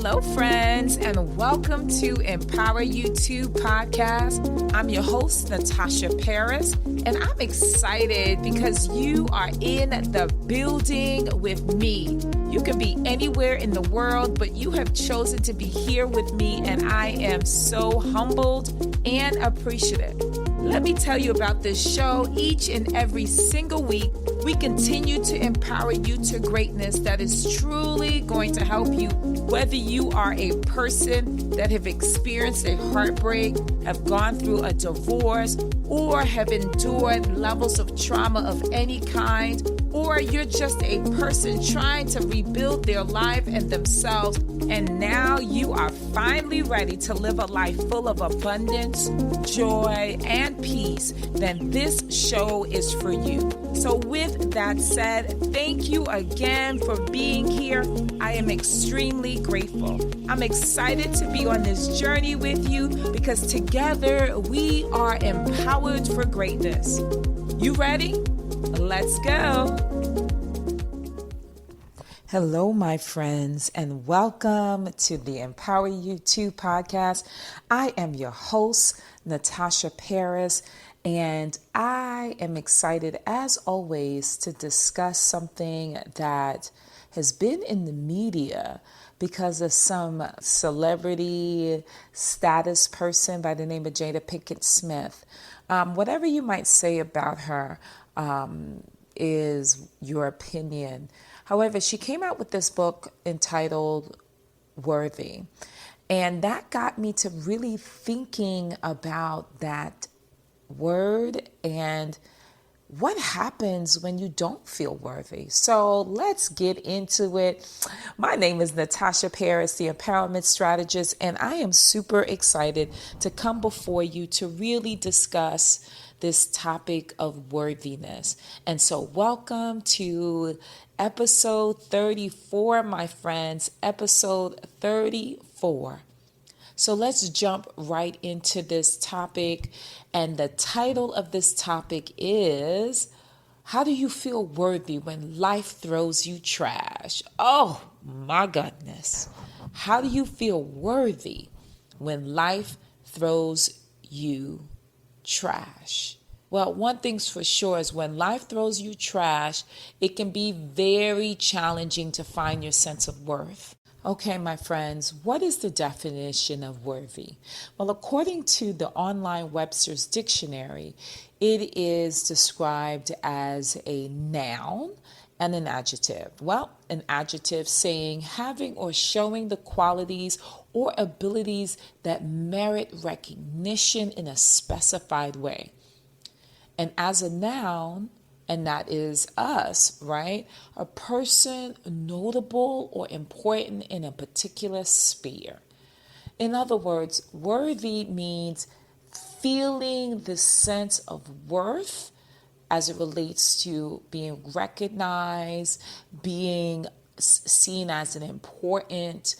Hello, friends, and welcome to Empower You 2 podcast. I'm your host, Natasha Paris, and I'm excited because you are in the building with me. You can be anywhere in the world, but you have chosen to be here with me, and I am so humbled and appreciative. Let me tell you about this show. Each and every single week, we continue to empower you to greatness that is truly going to help you, whether you are a person that have experienced a heartbreak, have gone through a divorce, or have endured levels of trauma of any kind, or you're just a person trying to rebuild their life and themselves, and now you are finally ready to live a life full of abundance, joy, and peace, then this show is for you. So with that said, thank you again for being here. I am extremely grateful. I'm excited to be on this journey with you because together we are empowered for greatness. You ready? Let's go. Hello, my friends, and welcome to the Empower You 2 podcast. I am your host, Natasha Paris, and I am excited, as always, to discuss something that has been in the media because of some celebrity status person by the name of Jada Pinkett Smith. Whatever you might say about her is your opinion. However, she came out with this book entitled Worthy, and that got me to really thinking about that word and what happens when you don't feel worthy. So let's get into it. My name is Natasha Paris, the Empowerment Strategist, and I am super excited to come before you to really discuss this topic of worthiness. And so welcome to episode 34, my friends, episode 34. So let's jump right into this topic. And the title of this topic is, how do you feel worthy when life throws you trash? Oh my goodness. How do you feel worthy when life throws you trash? Well, one thing's for sure is when life throws you trash, it can be very challenging to find your sense of worth. Okay, my friends, what is the definition of worthy? Well, according to the online Webster's Dictionary, it is described as a noun and an adjective. Well, an adjective saying having or showing the qualities or abilities that merit recognition in a specified way. And as a noun, and that is us, right? A person notable or important in a particular sphere. In other words, worthy means feeling the sense of worth as it relates to being recognized, being seen as an important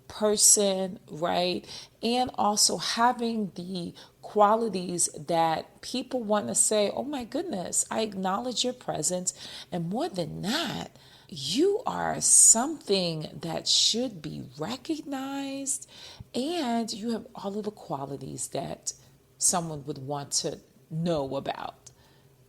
person, right? And also having the qualities that people want to say, oh my goodness, I acknowledge your presence. And more than that, you are something that should be recognized, and you have all of the qualities that someone would want to know about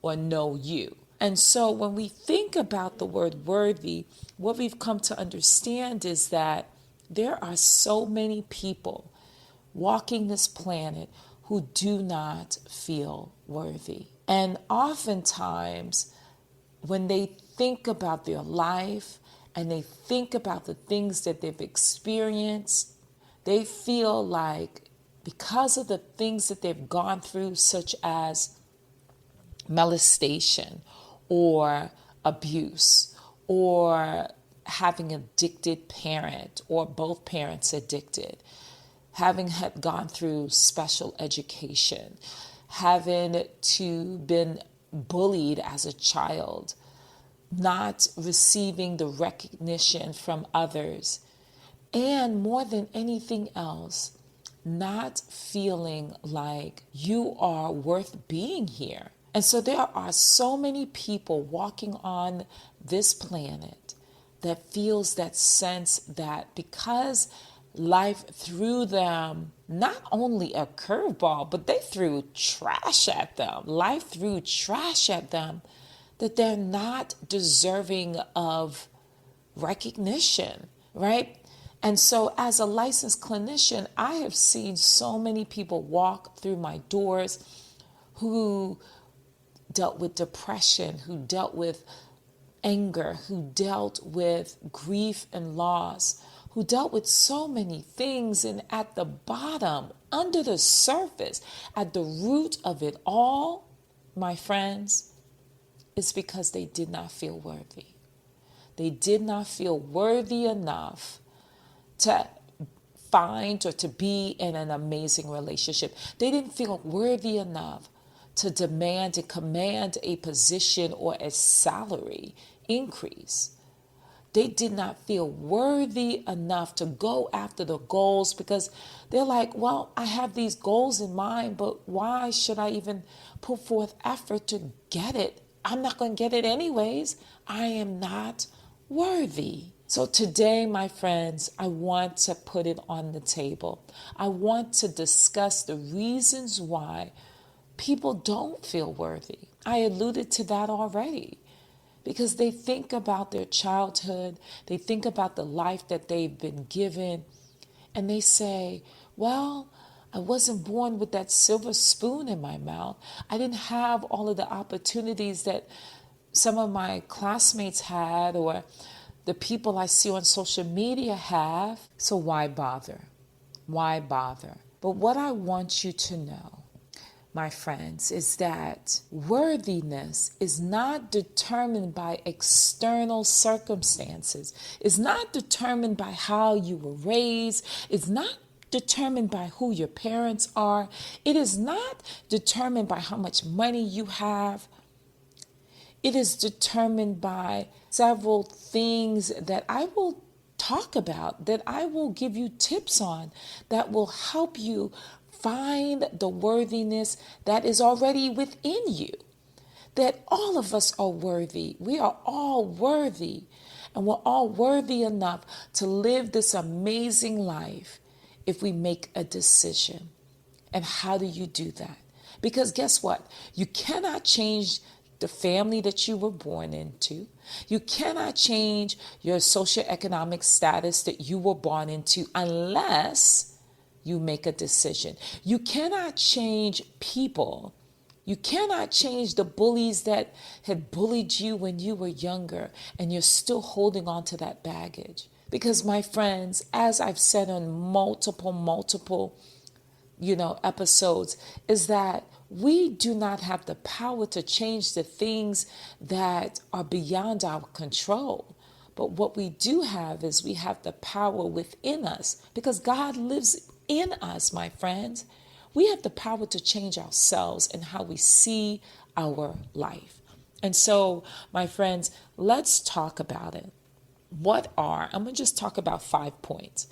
or know you. And so when we think about the word worthy, what we've come to understand is that there are so many people walking this planet who do not feel worthy. And oftentimes, when they think about their life and they think about the things that they've experienced, they feel like because of the things that they've gone through, such as molestation or abuse or having an addicted parent or both parents addicted, having had gone through special education, having to been bullied as a child, not receiving the recognition from others, and more than anything else, not feeling like you are worth being here. And so there are so many people walking on this planet that feels that sense that because life threw them not only a curveball, but they threw trash at them. Life threw trash at them, that they're not deserving of recognition, right? And so as a licensed clinician, I have seen so many people walk through my doors who dealt with depression, who dealt with anger, who dealt with grief and loss, who dealt with so many things. And at the bottom, under the surface, at the root of it all, my friends, it's because they did not feel worthy. They did not feel worthy enough to find or to be in an amazing relationship. They didn't feel worthy enough to demand and command a position or a salary increase. They did not feel worthy enough to go after the goals because they're like, well, I have these goals in mind, but why should I even put forth effort to get it? I'm not going to get it anyways. I am not worthy. So today, my friends, I want to put it on the table. I want to discuss the reasons why people don't feel worthy. I alluded to that already. Because they think about their childhood, they think about the life that they've been given, and they say, well, I wasn't born with that silver spoon in my mouth. I didn't have all of the opportunities that some of my classmates had or the people I see on social media have. So why bother? Why bother? But what I want you to know, my friends, is that worthiness is not determined by external circumstances. It's not determined by how you were raised. It's not determined by who your parents are. It is not determined by how much money you have. It is determined by several things that I will talk about, that I will give you tips on, that will help you find the worthiness that is already within you. That all of us are worthy. We are all worthy. And we're all worthy enough to live this amazing life if we make a decision. And how do you do that? Because guess what? You cannot change the family that you were born into. You cannot change your socioeconomic status that you were born into unless you make a decision. You cannot change people. You cannot change the bullies that had bullied you when you were younger, and you're still holding on to that baggage. Because my friends, as I've said on multiple episodes, is that we do not have the power to change the things that are beyond our control. But what we do have is we have the power within us, because God lives in us, my friends. We have the power to change ourselves and how we see our life. And so, my friends, let's talk about it. I'm going to just talk about 5 points.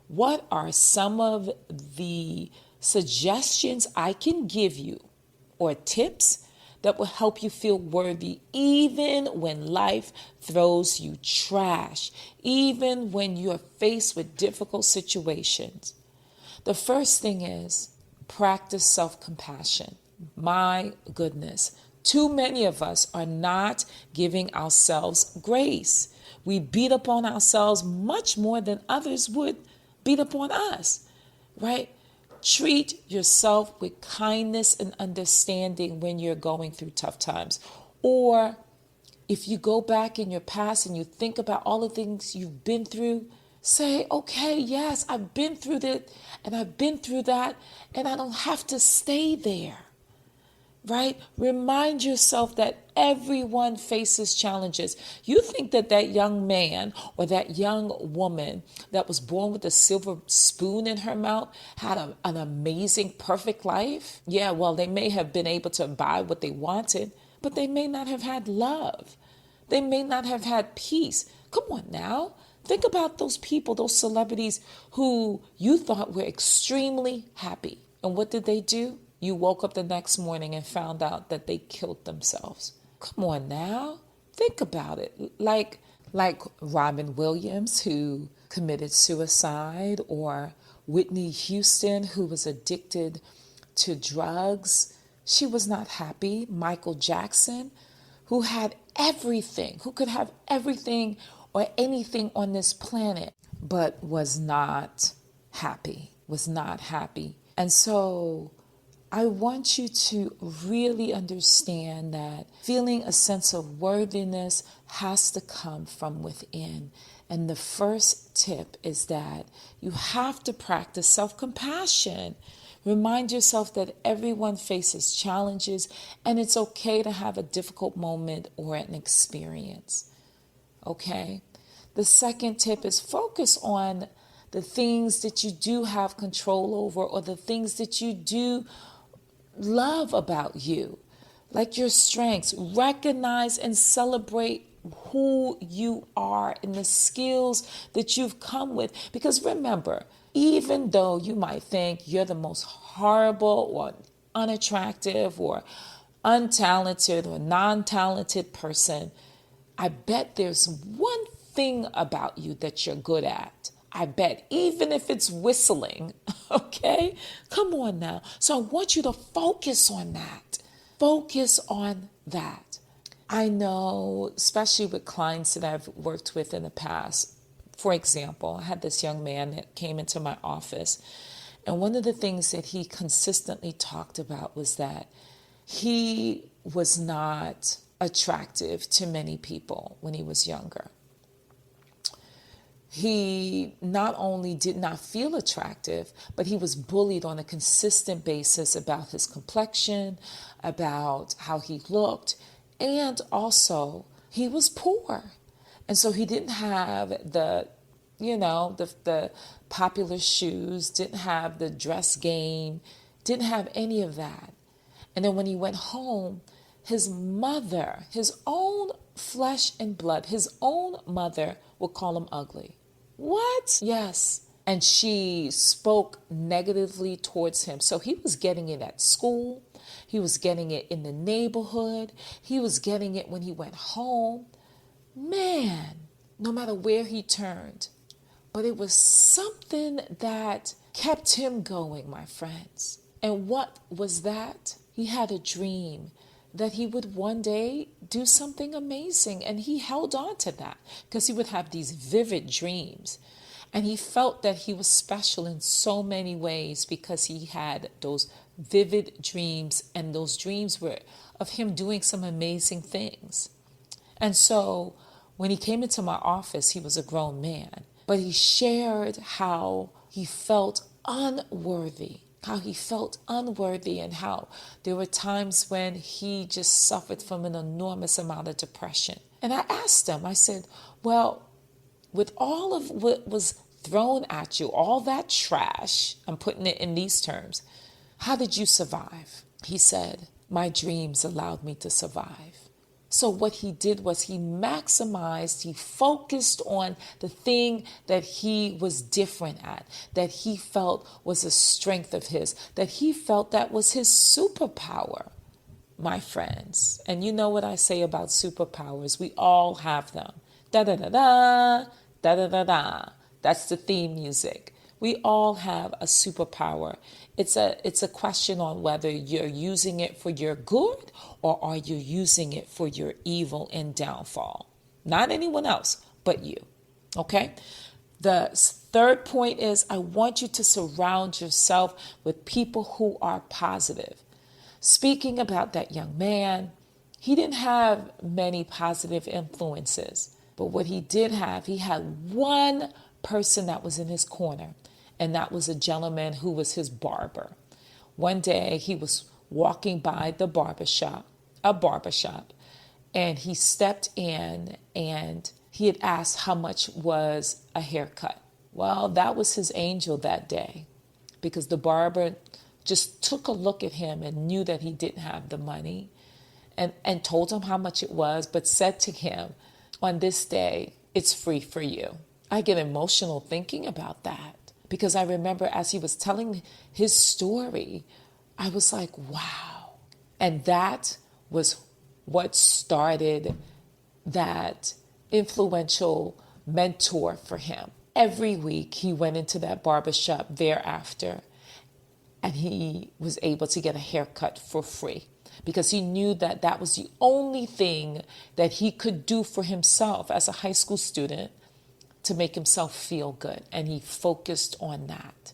What are some of the suggestions I can give you or tips that will help you feel worthy even when life throws you trash, even when you're faced with difficult situations? The first thing is practice self-compassion. My goodness, too many of us are not giving ourselves grace. We beat up on ourselves much more than others would beat up on us, right? Treat yourself with kindness and understanding when you're going through tough times. Or if you go back in your past and you think about all the things you've been through, say, okay, yes, I've been through that and I've been through that, and I don't have to stay there, right? Remind yourself that everyone faces challenges. You think that that young man or that young woman that was born with a silver spoon in her mouth had an amazing, perfect life? Yeah, well, they may have been able to buy what they wanted, but they may not have had love. They may not have had peace. Come on now. Think about those people, those celebrities who you thought were extremely happy. And what did they do? You woke up the next morning and found out that they killed themselves. Come on now. Think about it. Like like Robin Williams, who committed suicide, or Whitney Houston, who was addicted to drugs. She was not happy. Michael Jackson, who had everything, who could have everything or anything on this planet, but was not happy, was not happy. And so I want you to really understand that feeling a sense of worthiness has to come from within. And the first tip is that you have to practice self-compassion. Remind yourself that everyone faces challenges, and it's okay to have a difficult moment or an experience. Okay? The second tip is focus on the things that you do have control over, or the things that you do love about you, like your strengths. Recognize and celebrate who you are and the skills that you've come with. Because remember, even though you might think you're the most horrible or unattractive or untalented or non-talented person, I bet there's one thing about you that you're good at. I bet, even if it's whistling, okay? Come on now. So I want you to focus on that. Focus on that. I know, especially with clients that I've worked with in the past. For example, I had this young man that came into my office, and one of the things that he consistently talked about was that he was not attractive to many people when he was younger. He not only did not feel attractive, but he was bullied on a consistent basis about his complexion, about how he looked, and also he was poor. And so he didn't have the popular shoes, didn't have the dress game, didn't have any of that. And then when he went home, his mother, his own flesh and blood, his own mother would call him ugly. What? Yes. And she spoke negatively towards him. So he was getting it at school. He was getting it in the neighborhood. He was getting it when he went home. Man, no matter where he turned. But it was something that kept him going, my friends. And what was that? He had a dream that he would one day do something amazing. And he held on to that because he would have these vivid dreams. And he felt that he was special in so many ways because he had those vivid dreams. And those dreams were of him doing some amazing things. And so when he came into my office, he was a grown man. But he shared how he felt unworthy. And how there were times when he just suffered from an enormous amount of depression. And I asked him, I said, well, with all of what was thrown at you, all that trash, I'm putting it in these terms, how did you survive? He said, my dreams allowed me to survive. So what he did was he focused on the thing that he was different at, that he felt was a strength of his, that he felt that was his superpower, my friends. And you know what I say about superpowers. We all have them. Da-da-da-da, da-da-da-da. That's the theme music. We all have a superpower. It's a question on whether you're using it for your good or are you using it for your evil and downfall. Not anyone else, but you. Okay? The third point is I want you to surround yourself with people who are positive. Speaking about that young man, he didn't have many positive influences. But what he did have, he had one person that was in his corner. And that was a gentleman who was his barber. One day he was walking by a barbershop, and he stepped in and he had asked how much was a haircut. Well, that was his angel that day because the barber just took a look at him and knew that he didn't have the money and told him how much it was, but said to him, on this day, it's free for you. I get emotional thinking about that. Because I remember as he was telling his story, I was like, wow. And that was what started that influential mentor for him. Every week he went into that barbershop thereafter and he was able to get a haircut for free because he knew that that was the only thing that he could do for himself as a high school student to make himself feel good. And he focused on that.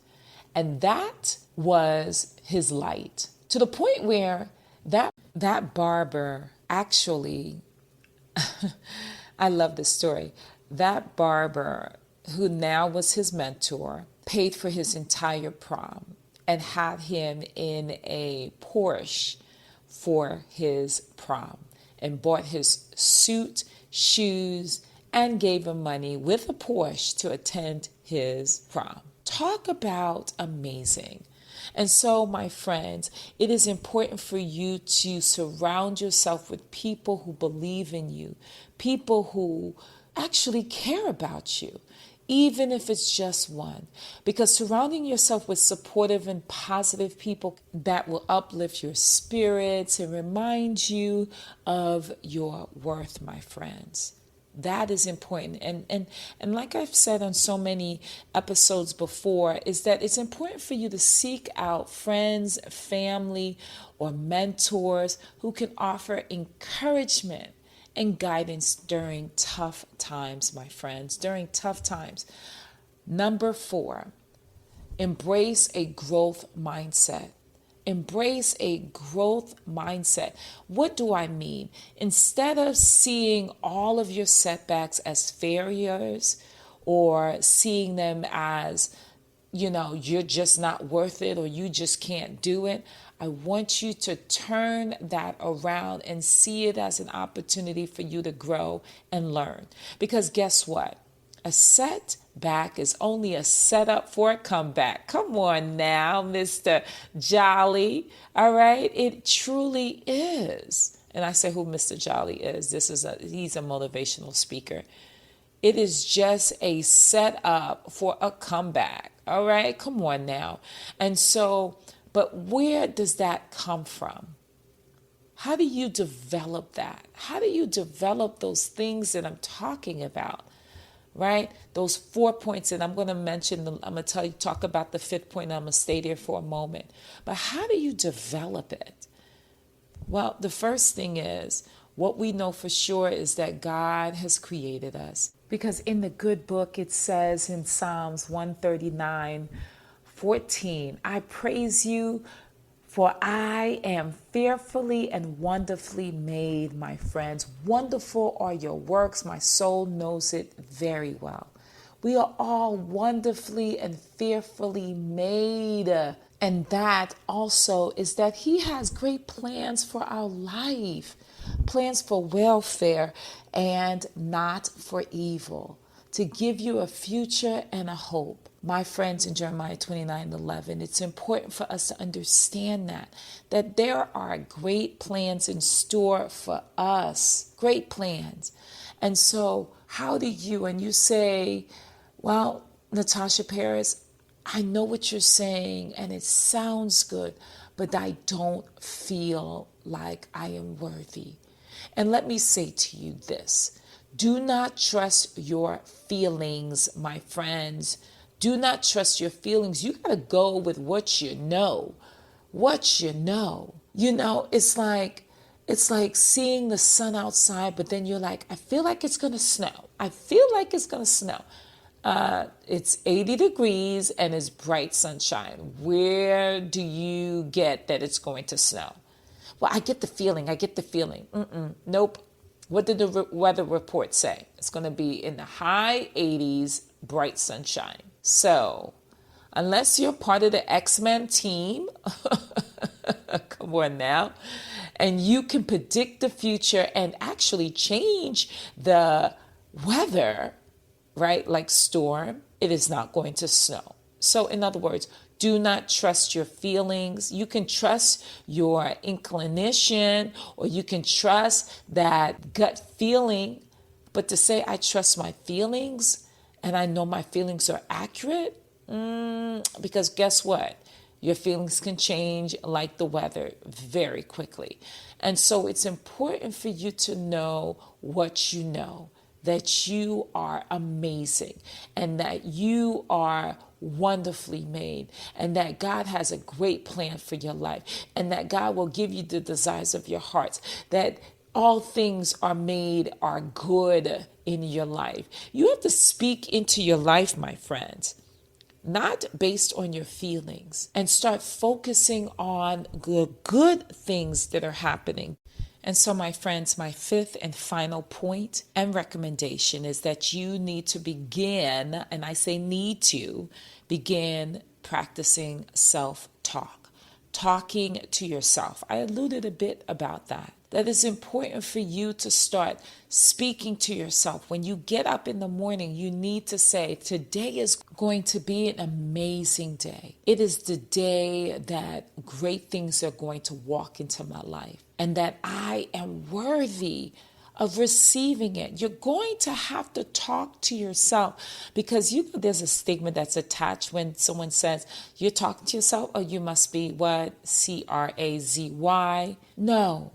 And that was his light, to the point where that barber actually, I love this story. That barber, who now was his mentor, paid for his entire prom and had him in a Porsche for his prom and bought his suit, shoes, and gave him money with a Porsche to attend his prom. Talk about amazing. And so, my friends, it is important for you to surround yourself with people who believe in you, people who actually care about you, even if it's just one. Because surrounding yourself with supportive and positive people that will uplift your spirits and remind you of your worth, my friends. That is important. And like I've said on so many episodes before, is that it's important for you to seek out friends, family, or mentors who can offer encouragement and guidance during tough times, my friends, during tough times. Number 4, embrace a growth mindset. Embrace a growth mindset. What do I mean? Instead of seeing all of your setbacks as failures or seeing them as, you're just not worth it or you just can't do it, I want you to turn that around and see it as an opportunity for you to grow and learn. Because guess what? A setback is only a setup for a comeback. Come on now, Mr. Jolly. All right? It truly is. And I say who Mr. Jolly is. He's a motivational speaker. It is just a setup for a comeback. All right? Come on now. And so, but where does that come from? How do you develop that? How do you develop those things that I'm talking about? Right? Those 4 points, and I'm going to mention, I'm going to talk about the 5th point, and I'm going to stay there for a moment. But how do you develop it? Well, the first thing is, what we know for sure is that God has created us. Because in the good book, it says in Psalms 139:14, I praise you, for I am fearfully and wonderfully made, my friends. Wonderful are your works. My soul knows it very well. We are all wonderfully and fearfully made. And that also is that He has great plans for our life, plans for welfare and not for evil, to give you a future and a hope. My friends, in Jeremiah 29:11, it's important for us to understand that there are great plans in store for us, great plans. And so how do you, and you say, well, Natasha Paris, I know what you're saying and it sounds good, but I don't feel like I am worthy. And let me say to you this, do not trust your feelings, my friends. Do not trust your feelings. You got to go with what you know. What you know. It's like seeing the sun outside, but then you're like, I feel like it's going to snow. I feel like it's going to snow. It's 80 degrees and it's bright sunshine. Where do you get that it's going to snow? Well, I get the feeling. Nope. What did the weather report say? It's going to be in the high 80s, bright sunshine. So, unless you're part of the X-Men team, come on now, and you can predict the future and actually change the weather, right? Like storm, it is not going to snow. So, in other words, do not trust your feelings. You can trust your inclination, or you can trust that gut feeling. But to say I trust my feelings and I know my feelings are accurate, because guess what? Your feelings can change like the weather very quickly. And so it's important for you to know what you know. that you are amazing and that you are wonderfully made and that God has a great plan for your life and that God will give you the desires of your hearts, that all things are good in your life. You have to speak into your life, my friends, not based on your feelings, and start focusing on the good things that are happening. And so, my friends, my fifth and final point and recommendation is that you need to begin, and I say need to, begin practicing self-talk, talking to yourself. I alluded a bit about that. That is important for you to start speaking to yourself. When you get up in the morning, you need to say, today is going to be an amazing day. It is the day that great things are going to walk into my life and that I am worthy of receiving it. You're going to have to talk to yourself because there's a stigma that's attached when someone says you're talking to yourself, or you must be what? Crazy. No.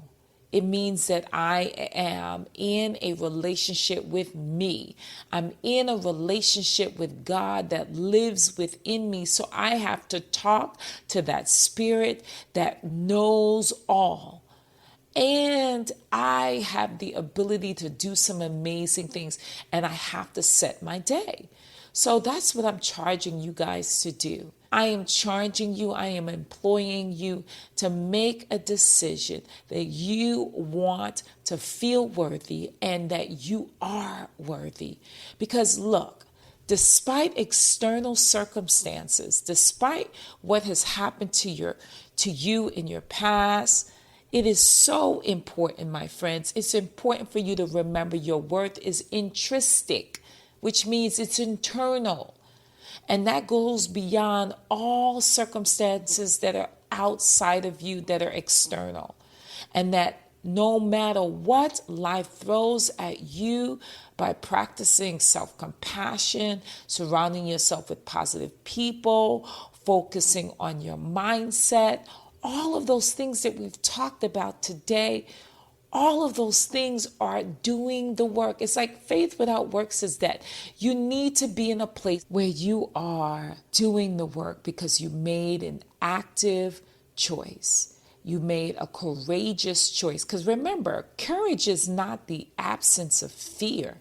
It means that I am in a relationship with me. I'm in a relationship with God that lives within me. So I have to talk to that spirit that knows all. And I have the ability to do some amazing things, and I have to set my day. So that's what I'm charging you guys to do. I am charging you, I am employing you to make a decision that you want to feel worthy and that you are worthy. Because look, despite external circumstances, despite what has happened to you in your past, it is so important, my friends. It's important for you to remember your worth is intrinsic, which means it's internal. And that goes beyond all circumstances that are outside of you, that are external. And that no matter what life throws at you, by practicing self-compassion, surrounding yourself with positive people, focusing on your mindset, all of those things that we've talked about today, all of those things are doing the work. It's like faith without works is dead. You need to be in a place where you are doing the work because you made an active choice. You made a courageous choice. Because remember, courage is not the absence of fear.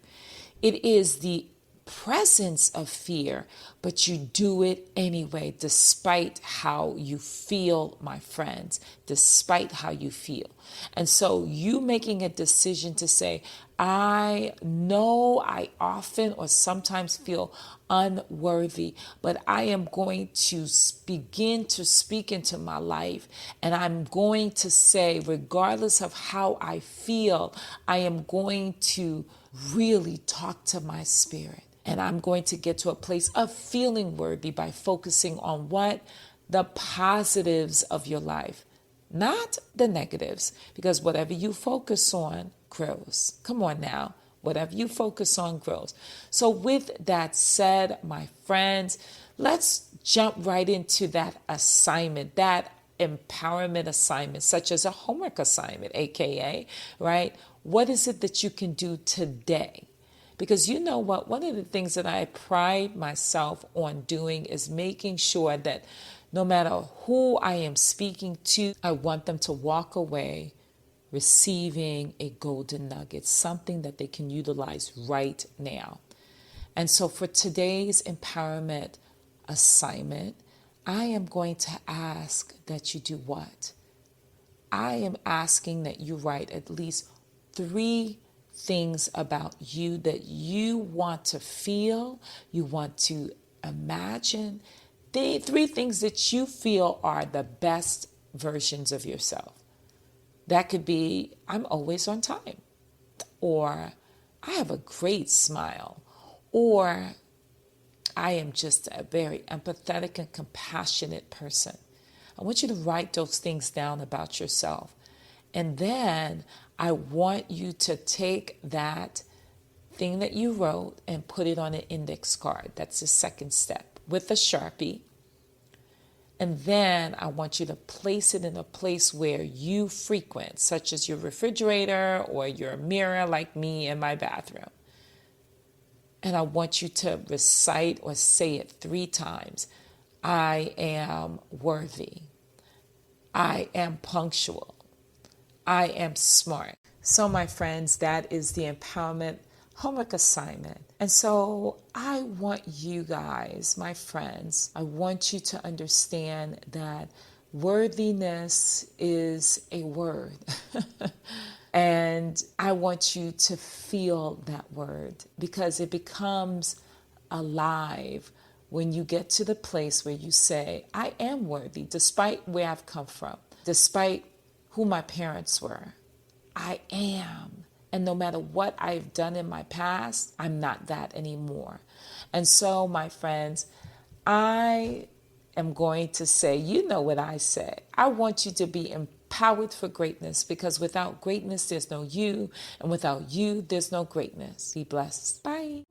It is the presence of fear, but you do it anyway, despite how you feel, my friends, despite how you feel. And so you making a decision to say, I know I often or sometimes feel unworthy, but I am going to begin to speak into my life. And I'm going to say, regardless of how I feel, I am going to really talk to my spirit. And I'm going to get to a place of feeling worthy by focusing on what? The positives of your life, not the negatives, because whatever you focus on grows. Come on now. Whatever you focus on grows. So with that said, my friends, let's jump right into that assignment, that empowerment assignment, such as a homework assignment, aka, right? What is it that you can do today? Because you know what? One of the things that I pride myself on doing is making sure that no matter who I am speaking to, I want them to walk away receiving a golden nugget, something that they can utilize right now. And so for today's empowerment assignment, I am going to ask that you do what? I am asking that you write at least 3 things about you that you want to feel, you want to imagine, the 3 things that you feel are the best versions of yourself. That could be, I'm always on time, or I have a great smile, or I am just a very empathetic and compassionate person. I want you to write those things down about yourself. And then I want you to take that thing that you wrote and put it on an index card. That's the second step, with a Sharpie. And then I want you to place it in a place where you frequent, such as your refrigerator or your mirror, like me in my bathroom. And I want you to recite or say it 3 times. I am worthy. I am punctual. I am smart. So my friends, that is the empowerment homework assignment. And so I want you guys, my friends, I want you to understand that worthiness is a word. And I want you to feel that word because it becomes alive when you get to the place where you say, I am worthy, despite where I've come from, despite who my parents were. I am. And no matter what I've done in my past, I'm not that anymore. And so, my friends, I am going to say, you know what I say. I want you to be empowered for greatness because without greatness, there's no you. And without you, there's no greatness. Be blessed. Bye.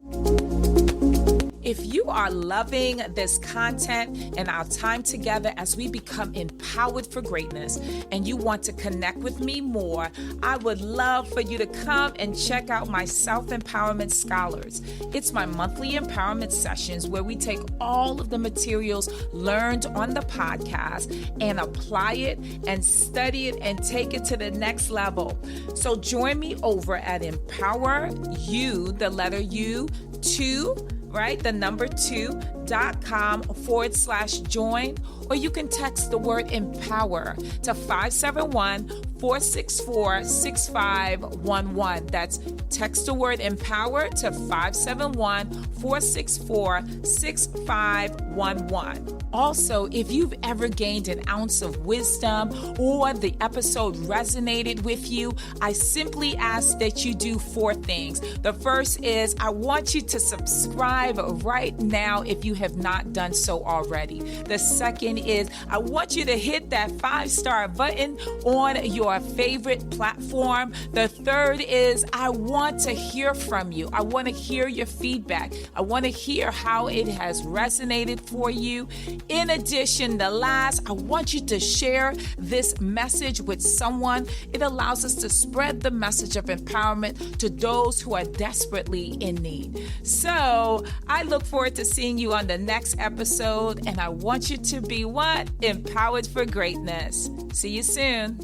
If you are loving this content and our time together as we become empowered for greatness and you want to connect with me more, I would love for you to come and check out my Self-Empowerment Scholars. It's my monthly empowerment sessions where we take all of the materials learned on the podcast and apply it and study it and take it to the next level. So join me over at Empower You, the letter U, 2, right? The number 2.com/join, or you can text the word empower to 571-464-6511. That's text the word empower to 571-464-6511. Also, if you've ever gained an ounce of wisdom or the episode resonated with you, I simply ask that you do 4 things. The first is I want you to subscribe right now if you have not done so already. The second is I want you to hit that 5-star button on your favorite platform. The third is I want to hear from you. I want to hear your feedback. I want to hear how it has resonated for you. In addition, the last, I want you to share this message with someone. It allows us to spread the message of empowerment to those who are desperately in need. So I look forward to seeing you on the next episode, and I want you to be what? Empowered for greatness. See you soon.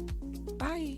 Bye.